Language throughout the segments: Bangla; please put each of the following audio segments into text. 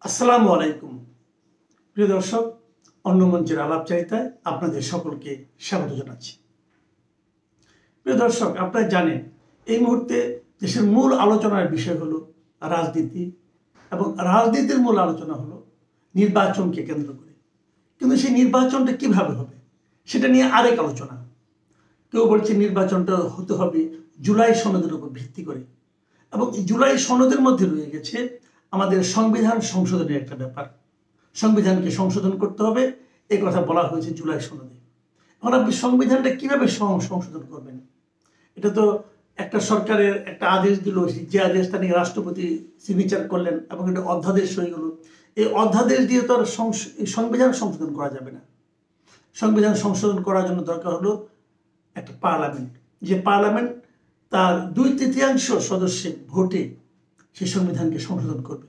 আসসালামু আলাইকুম প্রিয় দর্শক, অন্য মঞ্চের আলাপচারিতায় আপনাদের সকলকে স্বাগত জানাচ্ছি। প্রিয় দর্শক, আপনারা জানেন এই মুহূর্তে দেশের মূল আলোচনার বিষয় হলো রাজনীতি, এবং রাজনীতির মূল আলোচনা হলো নির্বাচনকে কেন্দ্র করে। কিন্তু সেই নির্বাচনটা কিভাবে হবে সেটা নিয়ে আরেক আলোচনা। কেউ বলছে নির্বাচনটা হতে হবে জুলাই সনদের উপর ভিত্তি করে, এবং জুলাই সনদের মধ্যে রয়ে গেছে আমাদের সংবিধান সংশোধনের একটা ব্যাপার। সংবিধানকে সংশোধন করতে হবে, এ কথা বলা হয়েছে জুলাই সনদে। এখন আপনি সংবিধানটা কিভাবে সংশোধন করবেন? এটা তো একটা সরকারের একটা আদেশ দিল, যে আদেশটা নিয়ে রাষ্ট্রপতি সিগনেচার করলেন এবং এটা অধ্যাদেশ হয়ে গেল। এই অধ্যাদেশ দিয়ে তো আর সংবিধান সংশোধন করা যাবে না। সংবিধান সংশোধন করার জন্য দরকার হলো একটা পার্লামেন্ট, যে পার্লামেন্ট তার 2/3 সদস্যের ভোটে সেই সংবিধানকে সংশোধন করবে।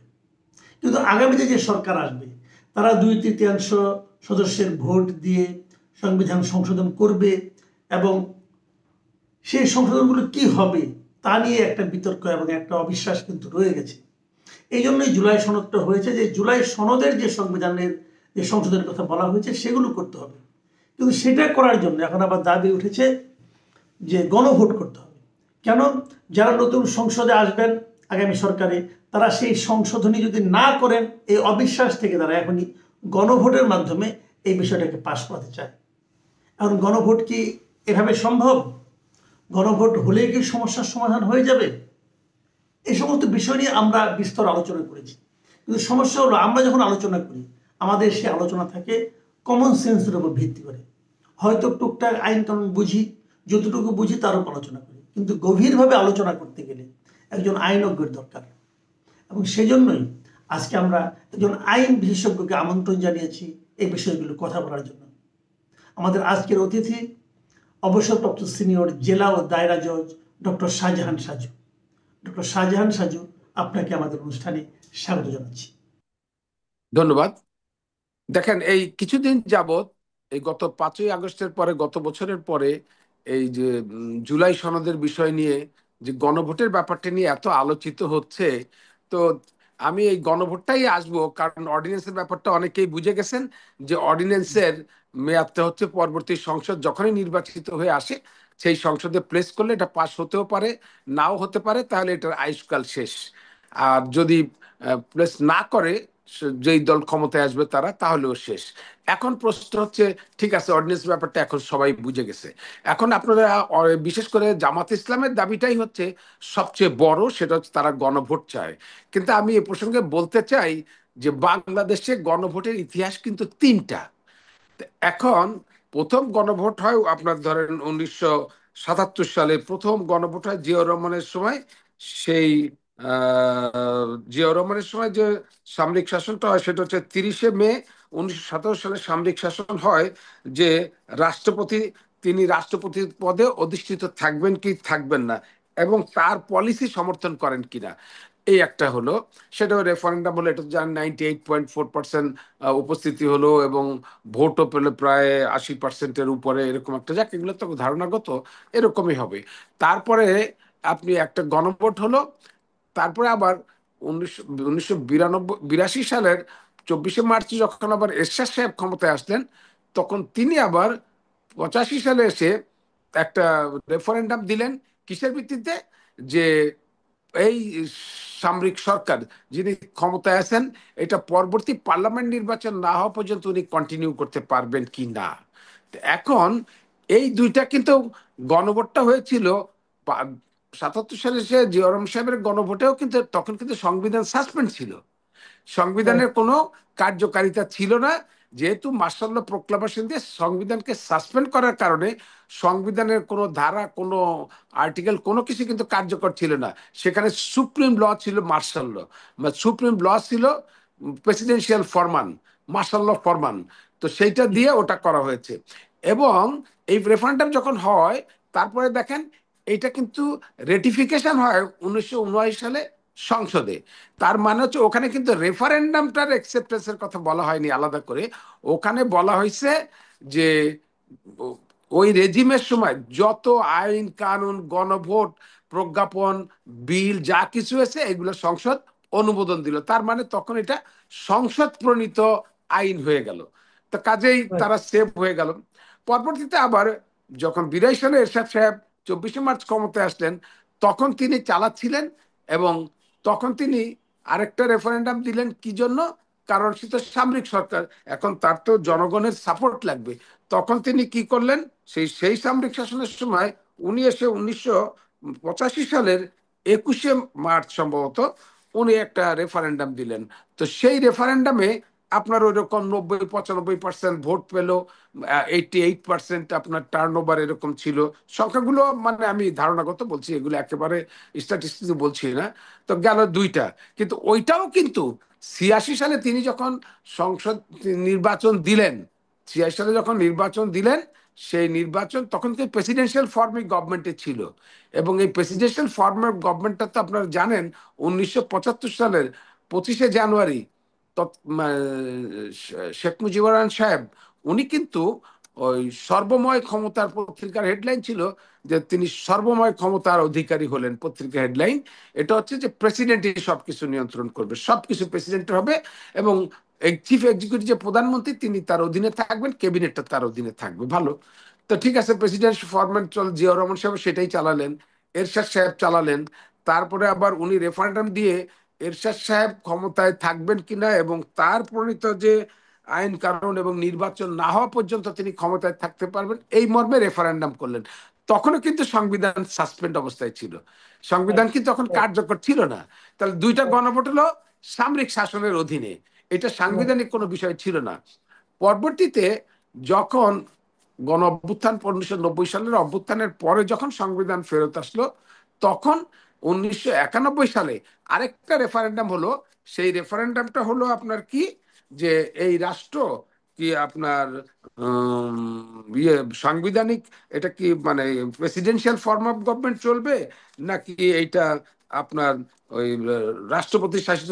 কিন্তু আগামীতে যে সরকার আসবে তারা 2/3 সদস্যের ভোট দিয়ে সংবিধান সংশোধন করবে, এবং সেই সংশোধনগুলো কি হবে তা নিয়ে একটা বিতর্ক এবং একটা অবিশ্বাস কিন্তু রয়ে গেছে। এই জন্যই জুলাই সনদটা হয়েছে, যে জুলাই সনদের যে সংবিধানের যে সংশোধনের কথা বলা হয়েছে সেগুলো করতে হবে। কিন্তু সেটা করার জন্য এখন আবার দাবি উঠেছে যে গণভোট করতে হবে। কেন? যারা নতুন সংসদে আসবেন আগামী সরকারে, তারা সেই সংশোধনী যদি না করেন, এই অবিশ্বাস থেকে তারা এখনই গণভোটের মাধ্যমে এই বিষয়টাকে পাশ করাতে চায়। এখন গণভোট কি এভাবে সম্ভব? গণভোট হলেই কি সমস্যার সমাধান হয়ে যাবে? এই সমস্ত বিষয় নিয়ে আমরা বিস্তর আলোচনা করেছি। কিন্তু সমস্যা হলো, আমরা যখন আলোচনা করি আমাদের সে আলোচনা থাকে কমন সেন্সের উপর ভিত্তি করে। হয়তো টুকটাক আইন কানুন বুঝি, যতটুকু বুঝি তার উপর আলোচনা করি, কিন্তু গভীরভাবে আলোচনা করতে গেলে একজন আইনজ্ঞের দরকার। এবং সেজন্যই আজকে আমরা একজন আইন বিশেষজ্ঞকে আমন্ত্রণ জানিয়েছি এই বিষয়গুলো কথা বলার জন্য। আমাদের আজকের অতিথি অবসরপ্রাপ্ত সিনিয়র জেলা ও দায়রা জজ ডক্টর শাহজাহান সাজু। ডক্টর শাহজাহান সাজু, আপনাকে আমাদের অনুষ্ঠানে স্বাগত জানাচ্ছি। ধন্যবাদ। দেখেন, এই কিছুদিন যাবত, এই গত 5ই আগস্টের পরে, গত বছরের পরে, এই যে জুলাই সনদের বিষয় নিয়ে যে গণভোটের ব্যাপারটা নিয়ে এত আলোচিত হচ্ছে, তো আমি এই গণভোটটাই আসবো, কারণ অর্ডিন্যান্সের ব্যাপারটা অনেকেই বুঝে গেছেন যে অর্ডিন্যান্সের মেয়াদটা হচ্ছে পরবর্তী সংসদ যখনই নির্বাচিত হয়ে আসে সেই সংসদে প্লেস করলে এটা পাস হতেও পারে, নাও হতে পারে, তাহলে এটার আয়ুষ্কাল শেষ। আর যদি প্লেস না করে যেই দল ক্ষমতায় আসবে তারা, তাহলেও শেষ। এখন প্রশ্ন হচ্ছে, ঠিক আছে, অর্ডিন্যান্স ব্যাপারটা এখন সবাই বুঝে গেছে। এখন আপনারা বিশেষ করে জামাত ইসলামের দাবিটাই হচ্ছে সবচেয়ে বড়, সেটা হচ্ছে তারা গণভোট চায়। কিন্তু আমি এ প্রসঙ্গে বলতে চাই যে বাংলাদেশে গণভোটের ইতিহাস কিন্তু 3টা। এখন প্রথম গণভোট হয় আপনার ধরেন 1977 সালে প্রথম গণভোট হয় জিয়াউর রহমানের সময়। সেই জিয়াউর রহমানের সময় যে সামরিক শাসনটা হয় সেটা হচ্ছে 30শে মে 1917 সালে সামরিক শাসন হয়, যে রাষ্ট্রপতি, তিনি রাষ্ট্রপতি পদে অধিষ্ঠিত থাকবেন কি থাকবেন না, এবং তার পলিসি সমর্থন করেন কিনা, এই একটা হলো। সেটা রেফারেন্ডাম হলো, এটা তো জানেন 98.4% উপস্থিতি হলো, এবং ভোটও পেলো প্রায় 80%-এর উপরে, এরকম একটা, যাক এগুলো তো ধারণাগত, এরকমই হবে। তারপরে আপনি একটা গণভোট হলো। তারপরে আবার 1982 সালের 24শে মার্চ যখন আবার এরশাদ সাহেব ক্ষমতায় আসলেন, তখন তিনি আবার 85 সালে এসে একটা রেফারেন্ডাম দিলেন। কিসের ভিত্তিতে? যে এই সামরিক সরকার যিনি ক্ষমতায় আছেন, এটা পরবর্তী পার্লামেন্ট নির্বাচন না হওয়া পর্যন্ত উনি কন্টিনিউ করতে পারবেন কি না। এখন এই দুইটা কিন্তু, গণভোটটা হয়েছিল 77 সালে, সে জিয়াউর রহমান সাহেবের গণভোটেও কিন্তু তখন কিন্তু সংবিধান সাসপেন্ড ছিল, সংবিধানের কোনো কার্যকারিতা ছিল না। যেহেতু মার্শাল ল প্রোক্লামেশন দিয়ে সংবিধানকে সাসপেন্ড করার কারণে সংবিধানের কোনো ধারা, কোনো আর্টিকেল, কোনো কিছু কিন্তু কার্যকর ছিল না। সেখানে সুপ্রিম ল ছিল মার্শাল ল, সুপ্রিম ল ছিল প্রেসিডেন্সিয়াল ফরমান, মার্শাল ল ফরমান। তো সেইটা দিয়ে ওটা করা হয়েছে। এবং এই রেফারেন্ডাম যখন হয়, তারপরে দেখেন এইটা কিন্তু রেটিফিকেশন হয় 1979 সালে সংসদে। তার মানে হচ্ছে ওখানে কিন্তু রেফারেন্ডামটার অ্যাকসেপ্টেন্সের কথা বলা হয়নি আলাদা করে। ওখানে বলা হয়েছে যে ওই রেজিমের সময় যত আইন কানুন, গণভোট, প্রজ্ঞাপন, বিল যা কিছু হয়েছে এগুলো সংসদ অনুমোদন দিল, তার মানে তখন এটা সংসদ প্রণীত আইন হয়ে গেল। তো কাজেই তারা সেভ হয়ে গেল। পরবর্তীতে আবার যখন 82 সালে এরশাদ সাহেব 24শে মার্চ ক্ষমতায় আসলেন, তখন তিনি চালাচ্ছিলেন এবং তখন তিনি আরেকটা রেফারেন্ডাম দিলেন। কি জন্য? কারণ সে তো সামরিক সরকার, এখন তার তো জনগণের সাপোর্ট লাগবে। তখন তিনি কি করলেন, সেই সামরিক শাসনের সময় উনি এসে 1985 সালের 21শে মার্চ সম্ভবত উনি একটা রেফারেন্ডাম দিলেন। তো সেই রেফারেন্ডামে আপনার ওইরকম 90-95% ভোট পেল, 88% আপনার টার্ন ওভার এরকম ছিল। সংখ্যাগুলো মানে আমি ধারণাগত বলছি, এগুলো একেবারে স্ট্যাটিস্টিক্স বলছি না। তো গেল দুইটা। কিন্তু ওইটাও কিন্তু 86 সালে তিনি যখন সংসদ নির্বাচন দিলেন, 86 সালে যখন নির্বাচন দিলেন, সেই নির্বাচন তখন কিন্তু প্রেসিডেন্সিয়াল ফর্মে গভর্নমেন্টে ছিল। এবং এই প্রেসিডেন্সিয়াল ফর্ম অফ গভর্নমেন্টটা তো আপনারা জানেন, 1975 সালের 25শে জানুয়ারি শেখ মুজিবুর রহমান সাহেব উনি কিন্তু ওই সর্বময় ক্ষমতার, পত্রিকার হেডলাইন ছিল যে তিনি সর্বময় ক্ষমতার অধিকারী হলেন। পত্রিকার হেডলাইন এটা হচ্ছে যে প্রেসিডেন্টই সবকিছু নিয়ন্ত্রণ করবে, সবকিছু প্রেসিডেন্টের হবে, এবং চিফ এক্সিকিউটিভ যে প্রধানমন্ত্রী তিনি তার অধীনে থাকবেন, ক্যাবিনেটটা তার অধীনে থাকবে। ভালো। তো ঠিক আছে, প্রেসিডেন্ট ফরম্যাট চল, জিয়াউর রহমান সাহেব সেটাই চালালেন, এরশাদ সাহেব চালালেন। তারপরে আবার উনি রেফারেন্ডাম দিয়ে এরশাদ সাহেব ক্ষমতায় থাকবেন কিনা এবং তার প্রণীত যে আইন কানুন এবং নির্বাচন না হওয়া পর্যন্ত তিনি ক্ষমতায় থাকতে পারবেন, এই মর্মে রেফারেন্ডাম করলেন। তখনও কিন্তু সংবিধান সাসপেন্ড অবস্থায় ছিল, সংবিধান কিন্তু তখন কার্যকর ছিল না। তাহলে দুইটা গণভোট হলো সামরিক শাসনের অধীনে, এটা সাংবিধানিক কোনো বিষয় ছিল না। পরবর্তীতে যখন গণ অভ্যুত্থান, 1990 সালের অভ্যুত্থানের পরে যখন সংবিধান ফেরত আসলো, তখন 1991 সালে আরেকটা রেফারেন্ডাম হলো। সেই রেফারেন্ডামটা হলো আপনার কি, যে এই রাষ্ট্র কি আপনার ইয়ে সাংবিধানিক, এটা কি মানে প্রেসিডেন্সিয়াল ফর্ম অফ গভর্নমেন্ট চলবে, নাকি এইটা আপনার ওই রাষ্ট্রপতি শাসিত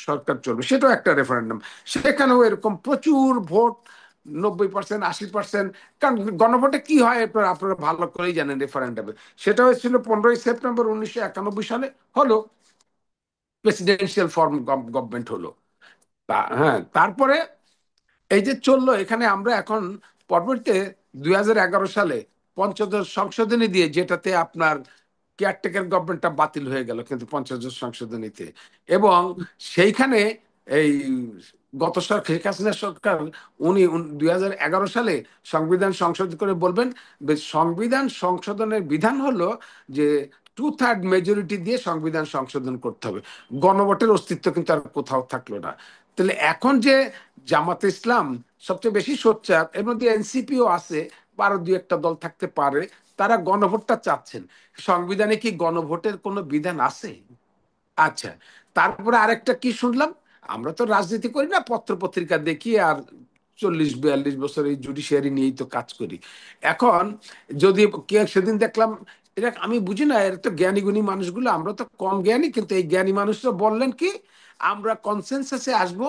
সরকার চলবে, সেটাও একটা রেফারেন্ডাম। সেখানেও এরকম প্রচুর ভোট, 90%, 80%। কারণ গণভোটে কি হয় আপনারা ভালো করেই জানেন রেফারেন্ডামে। সেটা হয়েছিল 15ই সেপ্টেম্বর 1991 সালে, হলো প্রেসিডেন্সিয়াল ফর্ম গভর্নমেন্ট হলো। হ্যাঁ, তারপরে এই যে চললো, এখানে আমরা এখন পরবর্তীতে 2011 সালে পঞ্চদশ সংশোধনী দিয়ে, যেটাতে আপনার কেয়ারটেকার গভর্নমেন্টটা বাতিল হয়ে গেল কিন্তু পঞ্চদশ সংশোধনীতে। এবং সেইখানে এই গত শেখ হাসিনা সরকার উনি 2011 সালে সংবিধান সংশোধন করে বলবেন, সংবিধান সংশোধনের বিধান হলো যে 2/3 মেজরিটি দিয়ে সংবিধান সংশোধন করতে হবে। গণভোটের অস্তিত্ব কিন্তু আর কোথাও থাকলো না। তাহলে এখন যে জামাতে ইসলাম সবচেয়ে বেশি সোচ্চার, এর মধ্যে এনসিপিও আছে, 12-2 একটা দল থাকতে পারে, তারা গণভোটটা চাচ্ছেন। সংবিধানে কি গণভোটের কোনো বিধান আছে? আচ্ছা, তারপরে আরেকটা কি শুনলাম, আমরা তো রাজনীতি করি না, পত্র পত্রিকা দেখি আর 40-42 বছর এই জুডিশিয়ারি নিয়েই তো কাজ করি। এখন যদি কে সেদিন দেখলাম, এটা আমি বুঝি না, এর তো জ্ঞানী গুণী মানুষগুলো, আমরা তো কম জ্ঞানী, কিন্তু এই জ্ঞানী মানুষরা বললেন কি, আমরা কনসেনসাসে আসব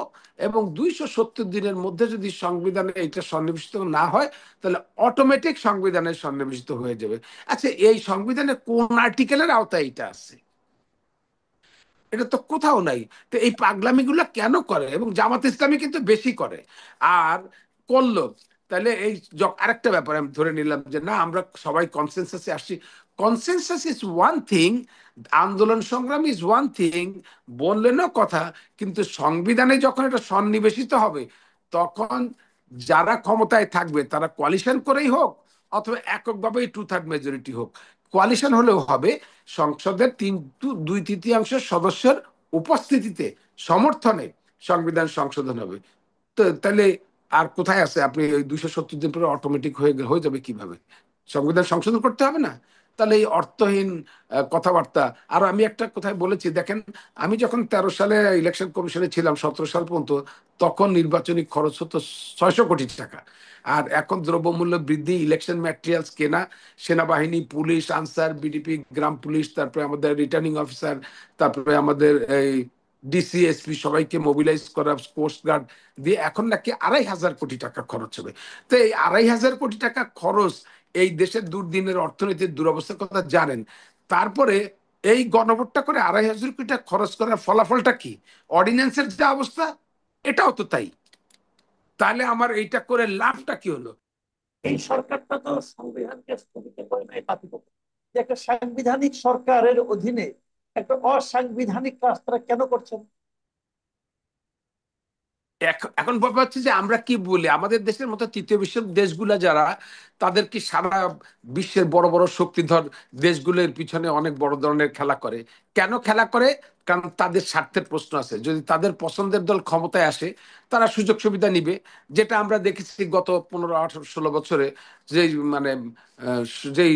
এবং 270 দিনের মধ্যে যদি সংবিধানে এটা সন্নিবেশিত না হয়, তাহলে অটোমেটিক সংবিধানে সন্নিবেশিত হয়ে যাবে। আচ্ছা, এই সংবিধানে কোন আর্টিকেলের আওতায় এটা আছে? এটা তো কোথাও নাই। তো এই পাগলামিগুলো কেন করে? এবং জামাত ইসলামী কিন্তু বেশি করে। আর করলো, তাহলে এই আরেকটা ব্যাপার আমি ধরে নিলাম যে না, আমরা সবাই কনসেনসাসে আসছি। কনসেনসাস ইজ ওয়ান থিং, আন্দোলন সংগ্রাম ইজ ওয়ান থিং, বললেনও কথা, কিন্তু সংবিধানে যখন এটা সন্নিবেশিত হবে, তখন যারা ক্ষমতায় থাকবে তারা কোয়ালিশন করেই হোক অথবা এককভাবেই 2/3 মেজরিটি হোক, কোয়ালিশন হলেও হবে, সংসদের 2/3 সদস্যের উপস্থিতিতে, সমর্থনে সংবিধান সংশোধন হবে। তো তাহলে আর কোথায় আছে? আপনি ওই 270 দিন পরে অটোমেটিক হয়ে যাবে কিভাবে? সংবিধান সংশোধন করতে হবে না? তাহলে এই অর্থহীন কথাবার্তা। আর আমি একটা কোথায় বলেছি দেখেন, আমি যখন 13 সালে ইলেকশন কমিশনে ছিলাম, 17 সাল পর্যন্ত, তখন নির্বাচনী খরচ হতো 600 কোটি টাকা। আর এখন দ্রব্যমূল্য বৃদ্ধি, ইলেকশন ম্যাটেরিয়ালস কেনা, সেনাবাহিনী, পুলিশ, আনসার, বিডিপি, গ্রাম পুলিশ, তারপরে আমাদের রিটার্নিং অফিসার, তারপরে আমাদের এই ডিসিএসপি, সবাইকে মোবিলাইজ করা, কোস্ট গার্ড দিয়ে এখন নাকি 2,500 কোটি টাকা খরচ হবে। তো এই 2,500 কোটি টাকা খরচ, এই দেশের দুর্দিনের অর্থনীতির দুরবস্থার কথা জানেন। তারপরে এই গণভোটটা করে 2,500 কোটি টাকা খরচ করার ফলাফলটা কি? অর্ডিন্যান্সের যে অবস্থা, এটাও তো তাই। তাহলে আমার এইটা করে লাভটা কি হলো? এই সরকারটা তো সংবিধানকে স্থগিত করে নাই, বাতিল করে। যে একটা সাংবিধানিক সরকারের অধীনে একটা অসাংবিধানিক কাজ তারা কেন করছেন? এখন ব্যাপার হচ্ছে যে আমরা কি বলি, আমাদের দেশের মতো তৃতীয় বিশ্বের দেশগুলা যারা, তাদের কি সারা বিশ্বের বড় বড় শক্তিধর দেশগুলোর পিছনে অনেক বড় ধরনের খেলা করে। কেন খেলা করে? কারণ তাদের স্বার্থের প্রশ্ন আছে। যদি তাদের পছন্দের দল ক্ষমতায় আসে, তারা সুযোগ সুবিধা নিবে। যেটা আমরা দেখেছি গত 15, 18, 16 বছরে, যেই মানে আহ, যেই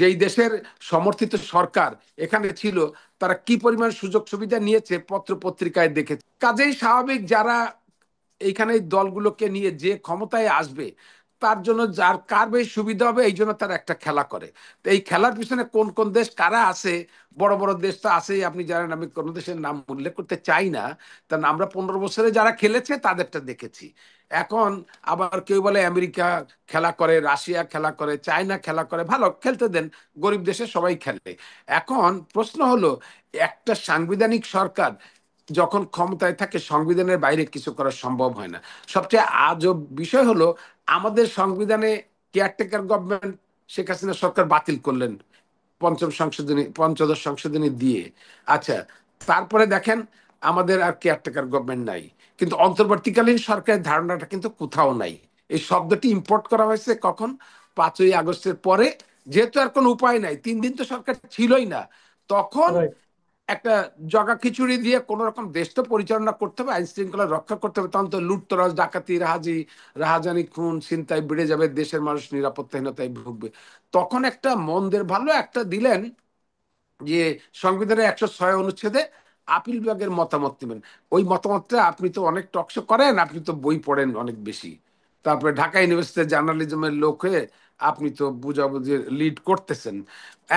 যেই দেশের সমর্থিত সরকার এখানে ছিল, তারা কি পরিমাণ সুযোগ সুবিধা নিয়েছে পত্র পত্রিকায় দেখেছে। কাজেই স্বাভাবিক, যারা এইখানে এই দলগুলোকে নিয়ে যে ক্ষমতায় আসবে, তার জন্য যার কার বেশি সুবিধা হবে, এই জন্য তারা একটা খেলা করে। তো এই খেলার পিছনে কোন কোন দেশ কারা আছে, বড় বড় দেশ তো আছেই, আপনি জানেন, আমি কোনো দেশের নাম উল্লেখ করতে চাই না। কারণ আমরা 15 বছরে যারা খেলেছে তাদেরটা দেখেছি। এখন আবার কেউ বলে আমেরিকা খেলা করে, রাশিয়া খেলা করে, চায়না খেলা করে, ভালো খেলতে দেন, গরিব দেশে সবাই খেলে। এখন প্রশ্ন হলো, একটা সাংবিধানিক সরকার যখন ক্ষমতায় থাকে, সংবিধানের বাইরে কিছু করা সম্ভব হয় না। সবচেয়ে আজব বিষয় হলো, আমাদের সংবিধানে কেয়ারটেকার গভর্নমেন্ট শেখ হাসিনা সরকার বাতিল করলেন পঞ্চদশ সংশোধনী দিয়ে। আচ্ছা, তারপরে দেখেন আমাদের আর কেয়ারটেকার গভর্নমেন্ট নাই, কিন্তু অন্তর্বর্তীকালীন সরকারের ধারণাটা কিন্তু কোথাও নাই। এই শব্দটি ইম্পোর্ট করা হয়েছে কখন? 5ই আগস্টের পরে। যেহেতু আর কোনো উপায় নাই, 3 দিন তো সরকার ছিলই না, তখন Right. একটা জগা খিচুড়ি দিয়ে কোন রকম দেশ তো পরিচালনা করতে হবে, আইন শৃঙ্খলা রক্ষা করতে হবে। তখন তো লুটতরাজ, ডাকাতি, রাহাজানি, খুন, ছিনতাই বেড়ে যাবে, দেশের মানুষ নিরাপত্তাহীনতায় ভুগবে। তখন একটা মন্দের ভালো একটা দিলেন, যে সংবিধানের 106 অনুচ্ছেদে আপিল বিভাগের মতামত নেবেন। ওই মতামতটা, আপনি তো অনেক টকশো করেন, আপনি তো বই পড়েন অনেক বেশি, তারপরে ঢাকা ইউনিভার্সিটির জার্নালিজমের লোক হয়ে আপনি তো বুঝাবুঝি লিড করতেছেন।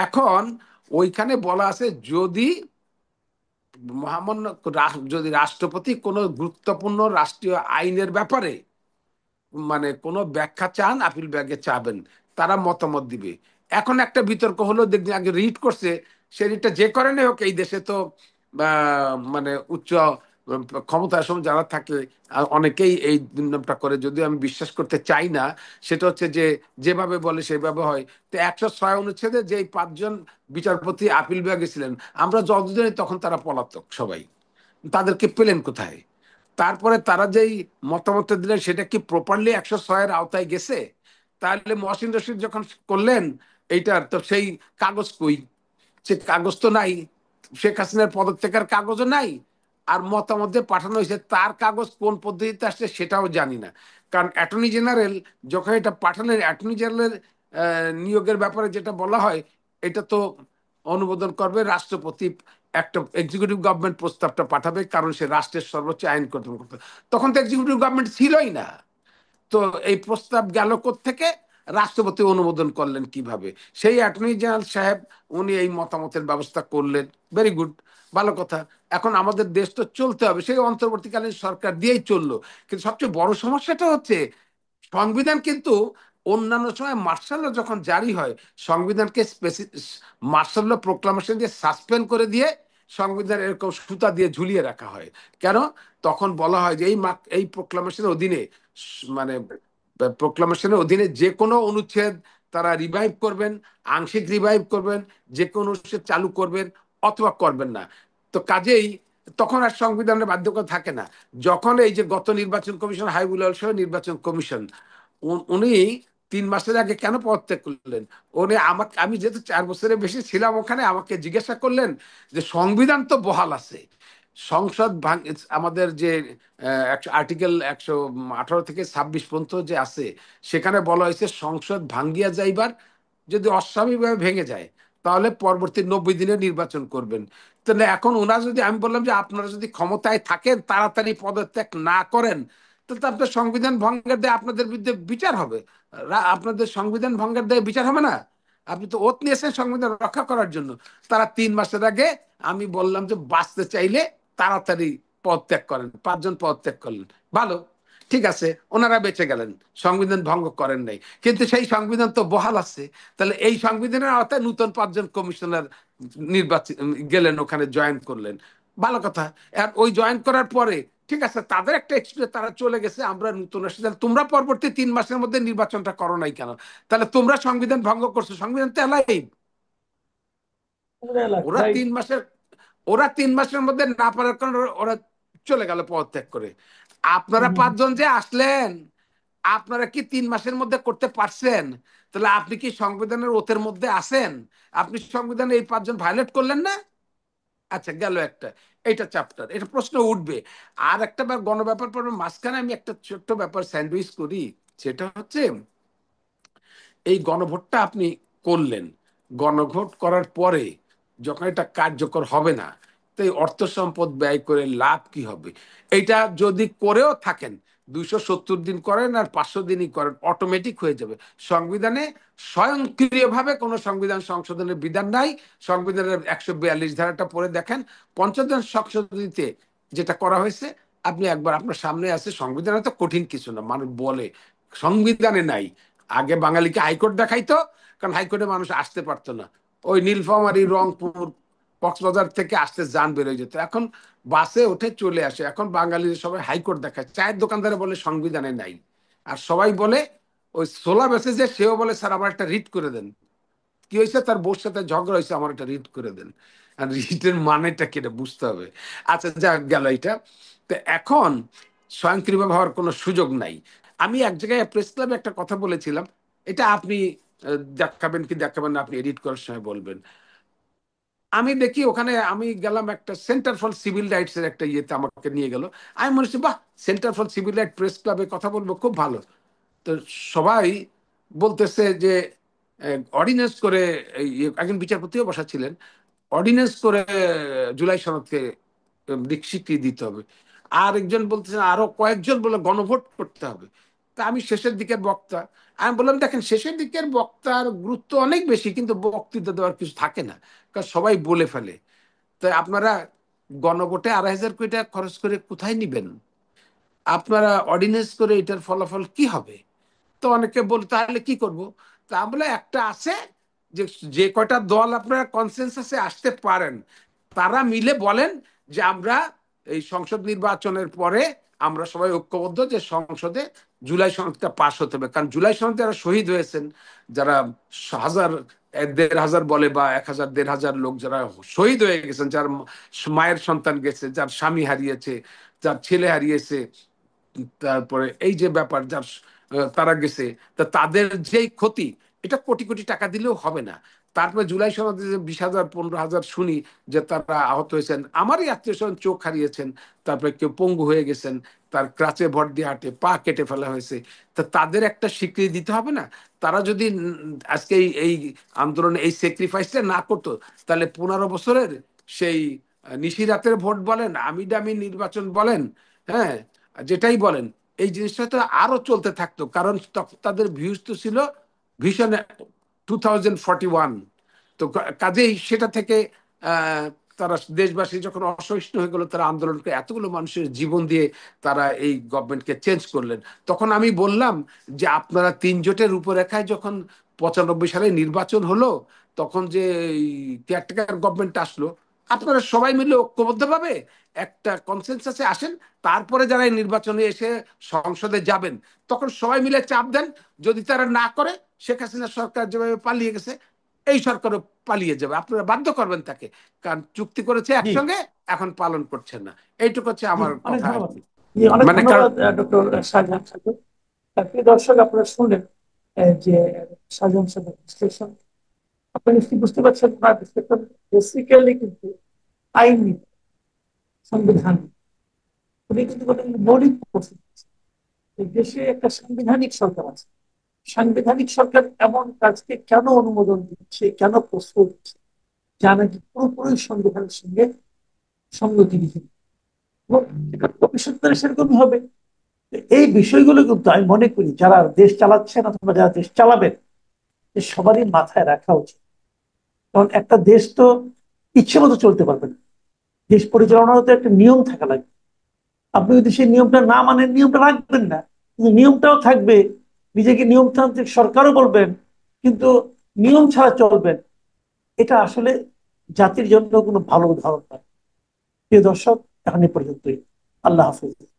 এখন ওইখানে বলা আছে, যদি মহামান্য যদি রাষ্ট্রপতি কোনো গুরুত্বপূর্ণ রাষ্ট্রীয় আইনের ব্যাপারে মানে কোনো ব্যাখ্যা চান, আপিল বিভাগে চাবেন, তারা মতামত দিবে। এখন একটা বিতর্ক হলো, দেখবেন আগে রিট করছে, সে রিটটা যে করে নাই হোক, এই দেশে তো মানে উচ্চ ক্ষমতার সময় যারা থাকে, অনেকেই এই দুর্নামটা করে, যদিও আমি বিশ্বাস করতে চাই না। সেটা হচ্ছে যে যেভাবে বলে সেভাবে হয়। তো 106 অনুচ্ছেদে যেই 5 জন বিচারপতি আপিল বিভাগে ছিলেন, আমরা যতদিনই তখন তারা পলাতক সবাই, তাদেরকে পেলেন কোথায়? তারপরে তারা যেই মতামতটা দিলেন, সেটা কি প্রপারলি 106-এর আওতায় গেছে? তাহলে মহসিন রশিদ যখন করলেন এইটার, তো সেই কাগজ কই? সে কাগজ তো নাই। শেখ হাসিনার পদত্যাগের কাগজও নাই, আর মতামত যে পাঠানো হয়েছে তার কাগজ কোন পদ্ধতিতে আসছে সেটাও জানি না। কারণ অ্যাটর্নি জেনারেল যখন এটা পাঠালেন, অ্যাটর্নি জেনারেলের নিয়োগের ব্যাপারে যেটা বলা হয়, এটা তো অনুমোদন করবে রাষ্ট্রপতি, একটা এক্সিকিউটিভ গভর্নমেন্ট প্রস্তাবটা পাঠাবে, কারণ সে রাষ্ট্রের সর্বোচ্চ আইন কর্তৃপক্ষ। তখন তো এক্সিকিউটিভ গভর্নমেন্ট ছিলই না। তো এই প্রস্তাব গেল থেকে? রাষ্ট্রপতি অনুমোদন করলেন কিভাবে? সেই অ্যাটর্নি জেনারেল সাহেব উনি এই মতামতের ব্যবস্থা করলেন, ভেরি গুড, ভালো কথা। এখন আমাদের দেশ তো চলতে হবে, সেই অন্তর্বর্তীকালীন সরকার দিয়েই চললো। কিন্তু সবচেয়ে বড় সমস্যাটা হচ্ছে, সংবিধান কিন্তু অন্যান্য সময় মার্শাল ল যখন জারি হয়, সংবিধানকে মার্শাল ল প্রোক্লামেশন দিয়ে সাসপেন্ড করে দিয়ে সংবিধান এরকম সুতা দিয়ে ঝুলিয়ে রাখা হয়। কেন? তখন বলা হয় যে এই প্রোক্লামেশনের অধীনে, মানে প্রোক্লামেশনের অধীনে যে কোনো অনুচ্ছেদ তারা রিভাইভ করবেন, আংশিক রিভাইভ করবেন, যে কোনো অনুচ্ছেদ চালু করবেন অথবা করবেন না। তো কাজেই তখন আর সংবিধানের বাধ্যকতা থাকে না। যখন এই যে গত নির্বাচন কমিশন, হাবিবুল আল সহ নির্বাচন কমিশন, উনি 3 মাসের আগে কেন পদত্যাগ করলেন? উনি আমাকে, আমি যেহেতু 4 বছরের বেশি ছিলাম ওখানে, আমাকে জিজ্ঞাসা করলেন যে সংবিধান তো বহাল আছে, সংসদ আমাদের যে আর্টিকেল 118 থেকে 26 পর্যন্ত যে আছে, সেখানে বলা হয়েছে সংসদ ভাঙ্গিয়া যাইবার, যদি অস্বাভাবিকভাবে ভেঙে যায়, তাহলে পরবর্তী 90 দিনে নির্বাচন করবেন। তাহলে এখন ওনারা যদি, আমি বললাম যে আপনারা যদি ক্ষমতায় থাকেন, তাড়াতাড়ি পদত্যাগ না করেন, তাহলে তো আপনার সংবিধান ভঙ্গের দায়ে আপনাদের বিরুদ্ধে বিচার হবে। আপনাদের সংবিধান ভঙ্গের দায়ে বিচার হবে না? আপনি তো ওত নিয়েছেন সংবিধান রক্ষা করার জন্য। তারা 3 মাসের আগে, আমি বললাম যে বাঁচতে চাইলে তাড়াতাড়ি পদত্যাগ করেন, 5 জন পদত্যাগ করলেন, ভালো, ঠিক আছে, ওনারা বেঁচে গেলেন, সংবিধান ভঙ্গ করেন নাই। কিন্তু সেই সংবিধান তো বহাল আছে। তাহলে এই সংবিধানের আওতায় নতুন 5 জন কমিশনার নির্বাচন গেলেন, ওখানে জয়েন করলেন, ভালো কথা। আর ওই জয়েন করার পরে ঠিক আছে, তাদের একটা এক্সপিরিয়েন্স, তারা চলে গেছে, আমরা নতুন আসছি, তাহলে তোমরা পরবর্তী 3 মাসের মধ্যে নির্বাচনটা করো নাই কেন? তাহলে তোমরা সংবিধান ভঙ্গ করছো, সংবিধান তো এলাইভ। ওরা রাইট। 3 মাসের ওরা 3 মাসের মধ্যে না পারার কারণে ওরা চলে গেল পদত্যাগ করে। আপনারা 5 জন যে আসলেন, আপনারা কি 3 মাসের মধ্যে করতে পারছেন? তাহলে আপনি কি সংবিধানের ওতের মধ্যে আছেন? আপনি সংবিধানে এই 5 জন ভায়োলেট করলেন না? আচ্ছা, গেল একটা, এটা চ্যাপ্টার, এটা প্রশ্ন উঠবে। আর একটা গণব্যাপার পড়বে মাঝখানে, আমি একটা ছোট্ট ব্যাপার স্যান্ডউইচ করি। সেটা হচ্ছে, এই গণভোটটা আপনি করলেন, গণভোট করার পরে যখন এটা কার্যকর হবে না, তো এই অর্থ সম্পদ ব্যয় করে লাভ কি হবে? এটা যদি করেও থাকেন, 270 দিন করেন আর 500 দিনই করেন, অটোমেটিক হয়ে যাবে। সংবিধানে স্বয়ংক্রিয়ভাবে কোনো সংবিধান সংশোধনের বিধান নাই। সংবিধানের 142 ধারাটা পড়ে দেখেন, পঞ্চদশ সংশোধনীতে যেটা করা হয়েছে, আপনি একবার আপনার সামনে আছে। সংবিধানে তো কঠিন কিছু না, মানুষ বলে সংবিধানে নাই। আগে বাঙালিকে হাইকোর্ট দেখাইতো, কারণ হাইকোর্টে মানুষ আসতে পারতো না। ওই নীলফামারী, রংপুর, কক্সবাজার থেকে আসতে যান বেরোয় যেত। এখন বাসে উঠে চলে আসে। এখন বাঙালির সবাই হাইকোর্ট দেখায়। চায়ের দোকানদারে বলে সংবিধানে নাই। আর সবাই বলে, ওই সোলা বেসে যে সেও বলে, স্যার আমার একটা রিট করে দেন। কি হয়েছে, তার বউর সাথে ঝগড়া হয়েছে, আমার একটা রিট করে দেন। আর রিটের মানেটা কি এটা বুঝতে হবে। আচ্ছা, যা গেল এটা। তো এখন স্বয়ংক্রিয়ভাবে হওয়ার কোনো সুযোগ নাই। আমি এক জায়গায় প্রেস ক্লাবে একটা কথা বলেছিলাম, এটা আপনি দেখাবেন কি দেখাবেন না, আপনি এডিট করার সময় বলবেন। আমি দেখি ওখানে, আমি গেলাম একটা সেন্টার ফর সিভিল রাইটস এর একটা ইয়েতে, আমাকে নিয়ে গেল। আমি মনে হচ্ছে, বাহ, centre for civil right press ক্লাবে কথা বলবো, খুব ভালো। তো সবাই বলতেছে যে অর্ডিন্যান্স করে, একজন বিচারপতিও বসা ছিলেন, অর্ডিন্যান্স করে জুলাই সনদকে স্বীকৃতি দিতে হবে। আর একজন বলতেছেন, আরো কয়েকজন বলে গণভোট করতে হবে। তা আমি শেষের দিকের বক্তা, আমি বললাম, দেখেন, শেষের দিকের বক্তার গুরুত্ব অনেক বেশি, কিন্তু বক্তৃতা দেওয়ার কিছু থাকে না, কারণ সবাই বলে ফেলে। তো আপনারা গণভোটে 2,500 কোটি টাকা খরচ করে কোথায় নিবেন? আপনারা অর্ডিন্যান্স করে এটার ফলাফল কি হবে? তো অনেকে বল, তাহলে কি করব? তা বলে, একটা আছে যে, যে কয়টা দল আপনারা কনসেনসাসে আসতে পারেন, তারা মিলে বলেন যে আমরা এই সংসদ নির্বাচনের পরে আমরা সবাই ঐক্যবদ্ধ যে সংসদে জুলাই সনদটা পাশ হতে হবে। কারণ জুলাই সনদে যারা শহীদ হয়েছেন, যারা হাজার, 1,500 বলে বা 1,000, 1,500 লোক যারা শহীদ হয়ে গেছেন, যার মায়ের সন্তান গেছে, যার স্বামী হারিয়েছে, যার ছেলে হারিয়েছে, তারপরে এই যে ব্যাপার, যার তারা গেছে, তা তাদের যেই ক্ষতি, এটা কোটি কোটি টাকা দিলেও হবে না। তারপরে জুলাই সনদে যে 20,000, 15,000 শুনি যে তারা আহত হয়েছেন, আমারই আত্মীয় স্বজন চোখ হারিয়েছেন, তারপরে কেউ পঙ্গু হয়ে গেছেন, তার ক্রাচে ভর দিয়ে হাঁটে, পা কেটে ফেলা হয়েছে। তা তাদের একটা স্বীকৃতি দিতে হবে না? তারা যদি আজকে এই আন্দোলনে এই স্যাক্রিফাইসটা না করতো, তাহলে 15 বছরের সেই নিশিরাতের ভোট বলেন, আমি দামি নির্বাচন বলেন, হ্যাঁ, যেটাই বলেন, এই জিনিসটা তো আরো চলতে থাকতো। কারণ তাদের ভিউজ তো ছিল ভিশন 2041। তো কাজেই সেটা থেকে তারা, দেশবাসী যখন অসহিষ্ণু হয়ে গেল, তারা আন্দোলনকে, এতগুলো মানুষের জীবন দিয়ে তারা এই গভর্নমেন্টকে চেঞ্জ করলেন। তখন আমি বললাম যে, আপনারা 3 জোটের রূপরেখায় যখন 95 সালে নির্বাচন হলো, তখন যে কেয়ারটেকার গভর্নমেন্ট আসলো, আপনারা সবাই মিলে ঐক্যবদ্ধভাবে একটা কনসেনসাসে আসেন, তারপরে যারা এই নির্বাচনে এসে সংসদে যাবেন, তখন সবাই মিলে চাপ দেন। যদি তারা না করে, শেখ হাসিনা সরকার যেভাবে পালিয়ে গেছে, এই সরকারও পালিয়ে যাবে। আপনারা বাধ্য করবেন তাকে, কারণ চুক্তি করেছে জি একসঙ্গে, এখন পালন করছেন না। এইটুকু হচ্ছে জি, আমার অনেক কথা আর ধন্যবাদ। কি। জি, অনেক মানে কারণ, ধন্যবাদ ডক্টর শাহজাহান সাহেব। প্রিয় দর্শক, আপনারা শুনলেন যে শাহজাহান সাহেবের বিশ্লেষণ। আপনি নিশ্চয়ই বুঝতে পারছেন, ওনার বিশ্লেষণ বেসিক্যালি কিন্তু আইন নিয়ে, সংবিধান নিয়ে। উনি কিন্তু বলেন মৌলিক প্রশ্ন, এই দেশে একটা সাংবিধানিক সরকার আছে, সাংবিধানিক সরকার এমন কাজকে কেন অনুমোদন দিচ্ছে, কেন প্রস্তুত দিচ্ছে, যা নাকি পুরোপুরি সংবিধানের সঙ্গে সঙ্গতিবিহীন, এবং এটা ভবিষ্যতে সেরকমই হবে। এই বিষয়গুলো কিন্তু আমি মনে করি যারা দেশ চালাচ্ছেন অথবা যারা দেশ চালাবেন, যে সবারই মাথায় রাখা উচিত। কারণ একটা দেশ তো ইচ্ছে মতো চলতে পারবে না, দেশ পরিচালনার তো একটা নিয়ম থাকা লাগবে। আপনি যদি সেই নিয়মটা না মানেন, নিয়মটা রাখবেন না, কিন্তু নিয়মটাও থাকবে, নিজেকে নিয়মতান্ত্রিক সরকারও বলবেন, কিন্তু নিয়ম ছাড়া চলবেন, এটা আসলে জাতির জন্য কোনো ভালো উদাহরণ নয়। প্রিয় দর্শক, এখন এ পর্যন্তই। আল্লাহ হাফেজ।